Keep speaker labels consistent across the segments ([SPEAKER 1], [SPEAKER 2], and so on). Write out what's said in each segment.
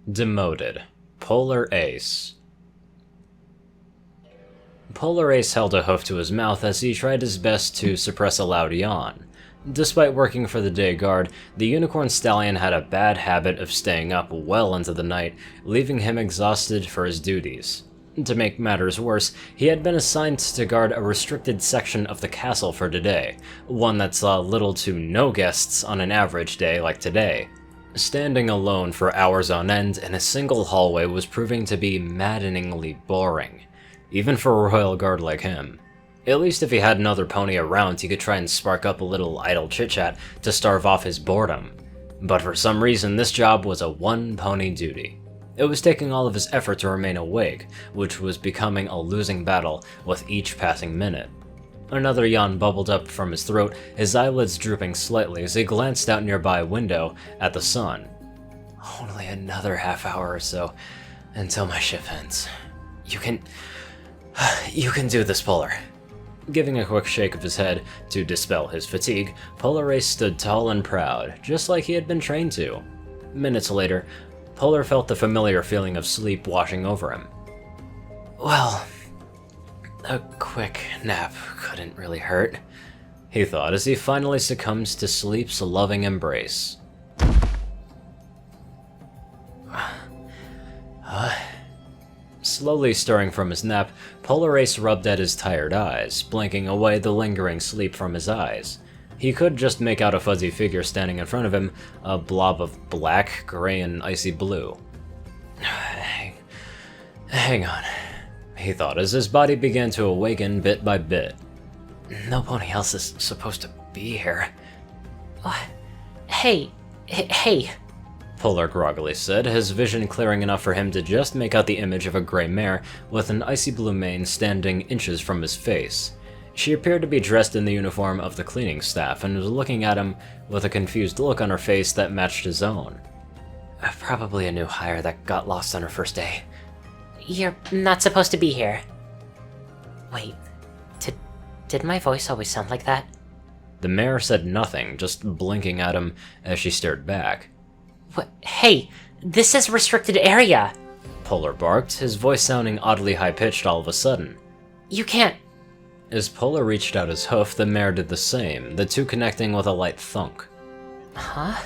[SPEAKER 1] Demoted. Polar Ace. Polar Ace held a hoof to his mouth as he tried his best to suppress a loud yawn. Despite working for the day guard, the unicorn stallion had a bad habit of staying up well into the night, leaving him exhausted for his duties. To make matters worse, he had been assigned to guard a restricted section of the castle for today, one that saw little to no guests on an average day like today. Standing alone for hours on end in a single hallway was proving to be maddeningly boring, even for a royal guard like him. At least if he had another pony around, he could try and spark up a little idle chit-chat to starve off his boredom. But for some reason, this job was a one-pony duty. It was taking all of his effort to remain awake, which was becoming a losing battle with each passing minute. Another yawn bubbled up from his throat, his eyelids drooping slightly as he glanced out nearby window at the sun. Only another half hour or so until my shift ends. You can do this, Polar. Giving a quick shake of his head to dispel his fatigue, Polar Ace stood tall and proud, just like he had been trained to. Minutes later, Polar felt the familiar feeling of sleep washing over him. Well, a quick nap couldn't really hurt, he thought as he finally succumbs to sleep's loving embrace. Slowly stirring from his nap, Polar Ace rubbed at his tired eyes, blinking away the lingering sleep from his eyes. He could just make out a fuzzy figure standing in front of him, a blob of black, gray, and icy blue. Hang on, he thought as his body began to awaken bit by bit. No pony else is supposed to be here.
[SPEAKER 2] Hey.
[SPEAKER 1] Polar groggily said, his vision clearing enough for him to just make out the image of a gray mare with an icy blue mane standing inches from his face. She appeared to be dressed in the uniform of the cleaning staff and was looking at him with a confused look on her face that matched his own. Probably a new hire that got lost on her first day.
[SPEAKER 2] You're not supposed to be here. Wait, did my voice always sound like that?
[SPEAKER 1] The mare said nothing, just blinking at him as she stared back.
[SPEAKER 2] What? Hey, this is a restricted area!
[SPEAKER 1] Polar barked, his voice sounding oddly high-pitched all of a sudden.
[SPEAKER 2] You can't...
[SPEAKER 1] As Polar reached out his hoof, the mare did the same, the two connecting with a light thunk.
[SPEAKER 2] Huh?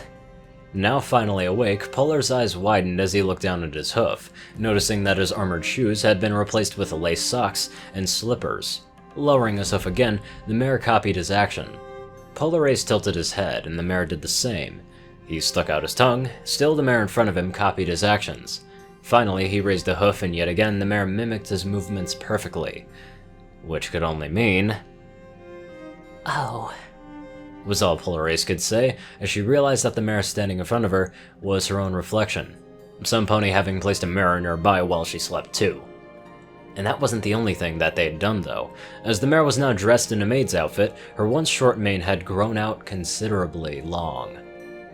[SPEAKER 1] Now finally awake, Polar's eyes widened as he looked down at his hoof, noticing that his armored shoes had been replaced with lace socks and slippers. Lowering his hoof again, the mare copied his action. Polar Ace tilted his head, and the mare did the same. He stuck out his tongue, still the mare in front of him copied his actions. Finally, he raised a hoof, and yet again the mare mimicked his movements perfectly. Which could only mean...
[SPEAKER 2] Oh...
[SPEAKER 1] was all Polar Ace could say, as she realized that the mare standing in front of her was her own reflection. Some pony having placed a mirror nearby while she slept too. And that wasn't the only thing that they had done though. As the mare was now dressed in a maid's outfit, her once short mane had grown out considerably long.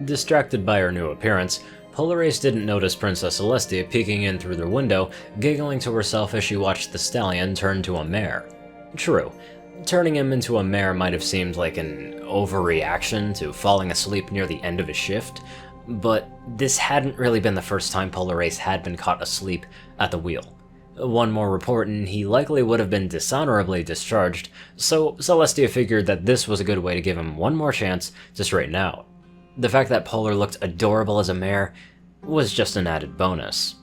[SPEAKER 1] Distracted by her new appearance, Polar Ace didn't notice Princess Celestia peeking in through their window, giggling to herself as she watched the stallion turn to a mare. True, turning him into a mare might have seemed like an overreaction to falling asleep near the end of his shift, but this hadn't really been the first time Polar Ace had been caught asleep at the wheel. One more report and he likely would have been dishonorably discharged, so Celestia figured that this was a good way to give him one more chance to straighten out. The fact that Polar looked adorable as a mare was just an added bonus.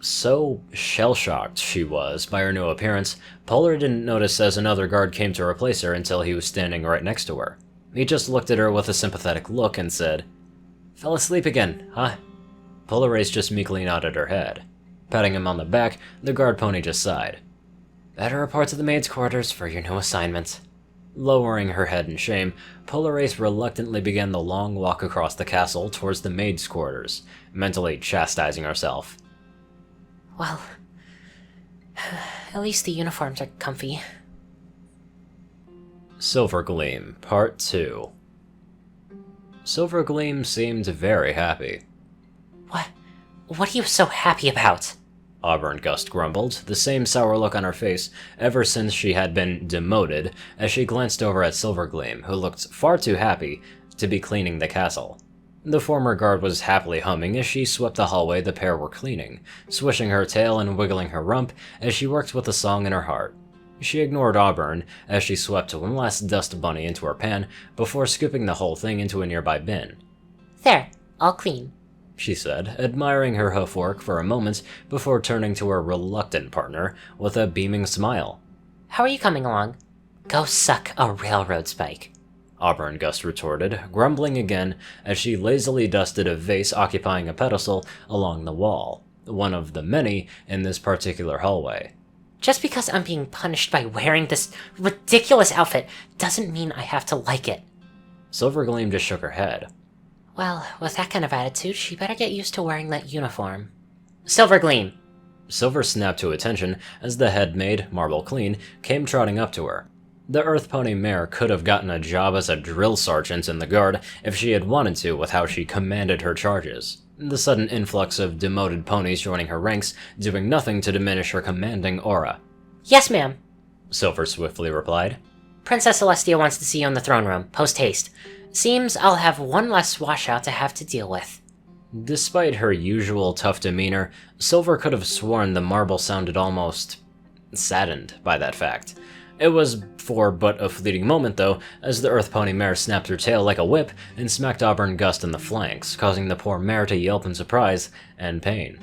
[SPEAKER 1] So shell-shocked she was by her new appearance, Polar didn't notice as another guard came to replace her until he was standing right next to her. He just looked at her with a sympathetic look and said, "Fell asleep again, huh?" Polar Ace just meekly nodded her head. Patting him on the back, the guard pony just sighed. "Better report to the maid's quarters for your new assignment." Lowering her head in shame, Polar Ace reluctantly began the long walk across the castle towards the maid's quarters, mentally chastising herself.
[SPEAKER 2] Well, at least the uniforms are comfy.
[SPEAKER 1] Silver Gleam, Part 2. Silver Gleam seemed very happy.
[SPEAKER 2] What are you so happy about?
[SPEAKER 1] Auburn Gust grumbled, the same sour look on her face ever since she had been demoted, as she glanced over at Silver Gleam, who looked far too happy to be cleaning the castle. The former guard was happily humming as she swept the hallway the pair were cleaning, swishing her tail and wiggling her rump as she worked with a song in her heart. She ignored Auburn as she swept one last dust bunny into her pan before scooping the whole thing into a nearby bin.
[SPEAKER 2] There, all clean,
[SPEAKER 1] she said, admiring her hoofwork for a moment before turning to her reluctant partner with a beaming smile.
[SPEAKER 2] How are you coming along? Go suck a railroad spike,
[SPEAKER 1] Auburn Gust retorted, grumbling again as she lazily dusted a vase occupying a pedestal along the wall, one of the many in this particular hallway.
[SPEAKER 2] Just because I'm being punished by wearing this ridiculous outfit doesn't mean I have to like it.
[SPEAKER 1] Silver Gleam just shook her head.
[SPEAKER 2] Well, with that kind of attitude, she better get used to wearing that uniform. Silver Gleam!
[SPEAKER 1] Silver snapped to attention as the head maid, Marble Clean, came trotting up to her. The Earth Pony mare could have gotten a job as a drill sergeant in the guard if she had wanted to with how she commanded her charges, the sudden influx of demoted ponies joining her ranks doing nothing to diminish her commanding aura.
[SPEAKER 2] Yes, ma'am,
[SPEAKER 1] Silver swiftly replied.
[SPEAKER 2] Princess Celestia wants to see you in the throne room, post-haste. Seems I'll have one less washout to have to deal with.
[SPEAKER 1] Despite her usual tough demeanor, Silver could have sworn the marble sounded almost saddened by that fact. It was for but a fleeting moment, though, as the Earth Pony mare snapped her tail like a whip and smacked Auburn Gust in the flanks, causing the poor mare to yelp in surprise and pain.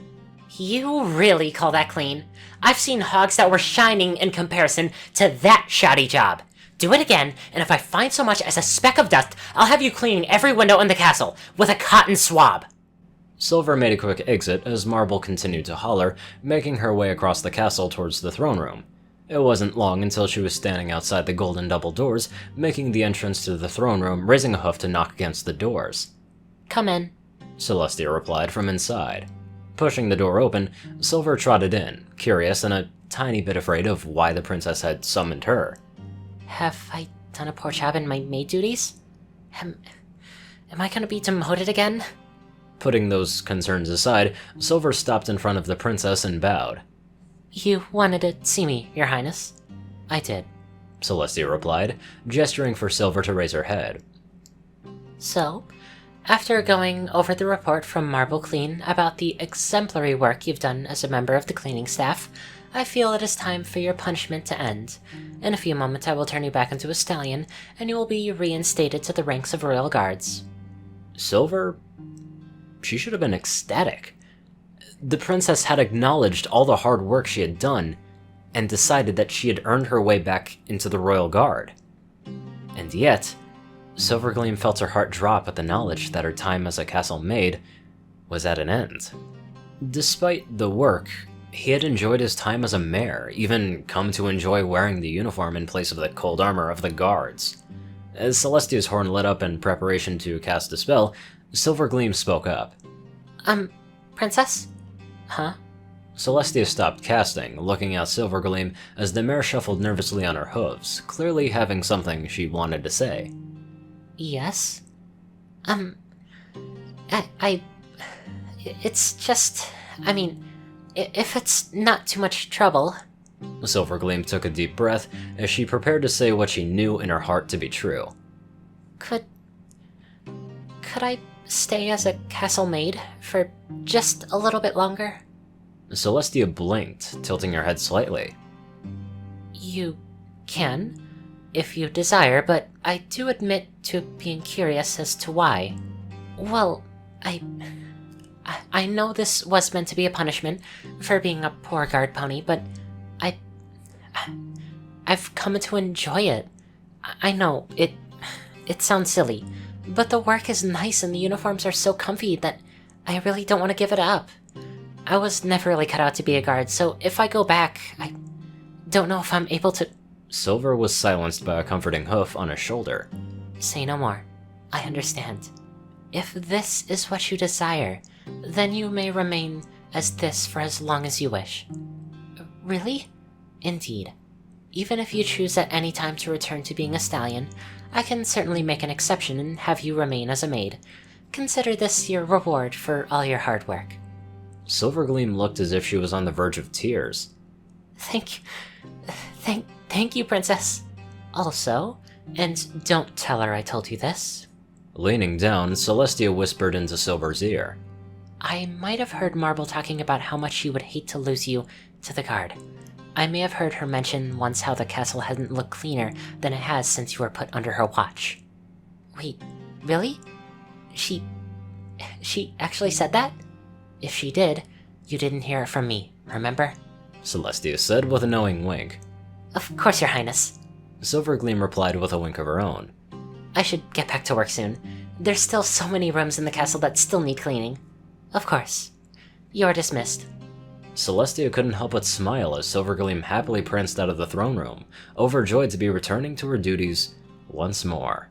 [SPEAKER 2] You really call that clean? I've seen hogs that were shining in comparison to that shoddy job. Do it again, and if I find so much as a speck of dust, I'll have you cleaning every window in the castle with a cotton swab.
[SPEAKER 1] Silver made a quick exit as Marble continued to holler, making her way across the castle towards the throne room. It wasn't long until she was standing outside the golden double doors, making the entrance to the throne room, raising a hoof to knock against the doors.
[SPEAKER 2] Come in,
[SPEAKER 1] Celestia replied from inside. Pushing the door open, Silver trotted in, curious and a tiny bit afraid of why the princess had summoned her.
[SPEAKER 2] Have I done a poor job in my maid duties? Am I gonna be demoted again?
[SPEAKER 1] Putting those concerns aside, Silver stopped in front of the princess and bowed.
[SPEAKER 2] You wanted to see me, Your Highness. I did,
[SPEAKER 1] Celestia replied, gesturing for Silver to raise her head.
[SPEAKER 2] So, after going over the report from Marble Clean about the exemplary work you've done as a member of the cleaning staff, I feel it is time for your punishment to end. In a few moments I will turn you back into a stallion, and you will be reinstated to the ranks of royal guards.
[SPEAKER 1] Silver? She should have been ecstatic. The princess had acknowledged all the hard work she had done, and decided that she had earned her way back into the royal guard. And yet, Silver Gleam felt her heart drop at the knowledge that her time as a castle maid was at an end. Despite the work, he had enjoyed his time as a mayor, even come to enjoy wearing the uniform in place of the cold armor of the guards. As Celestia's horn lit up in preparation to cast a spell, Silver Gleam spoke up.
[SPEAKER 2] Princess? Huh?
[SPEAKER 1] Celestia stopped casting, looking at Silver Gleam as the mare shuffled nervously on her hooves, clearly having something she wanted to say.
[SPEAKER 2] Yes? It's just... I mean, if it's not too much trouble...
[SPEAKER 1] Silver Gleam took a deep breath as she prepared to say what she knew in her heart to be true.
[SPEAKER 2] Could I stay as a castle maid for just a little bit longer?
[SPEAKER 1] Celestia blinked, tilting her head slightly.
[SPEAKER 2] You can, if you desire, but I do admit to being curious as to why. Well, I know this was meant to be a punishment for being a poor guard pony, but I've come to enjoy it. I know, it sounds silly, but the work is nice and the uniforms are so comfy that I really don't want to give it up. I was never really cut out to be a guard, so if I go back, I don't know if I'm able to...
[SPEAKER 1] Silver was silenced by a comforting hoof on his shoulder.
[SPEAKER 2] Say no more. I understand. If this is what you desire, then you may remain as this for as long as you wish. Really? Indeed. Even if you choose at any time to return to being a stallion, I can certainly make an exception and have you remain as a maid. Consider this your reward for all your hard work.
[SPEAKER 1] Silver Gleam looked as if she was on the verge of tears.
[SPEAKER 2] Thank you, Princess. Also, and don't tell her I told you this,
[SPEAKER 1] Leaning down, Celestia whispered into Silver's ear.
[SPEAKER 2] I might have heard Marble talking about how much she would hate to lose you to the guard. I may have heard her mention once how the castle hadn't looked cleaner than it has since you were put under her watch. Wait, really? She actually said that? If she did, you didn't hear it from me, remember?
[SPEAKER 1] Celestia said with a knowing wink.
[SPEAKER 2] Of course, Your Highness.
[SPEAKER 1] Silver Gleam replied with a wink of her own.
[SPEAKER 2] I should get back to work soon. There's still so many rooms in the castle that still need cleaning. Of course. You're dismissed.
[SPEAKER 1] Celestia couldn't help but smile as Silver Gleam happily pranced out of the throne room, overjoyed to be returning to her duties once more.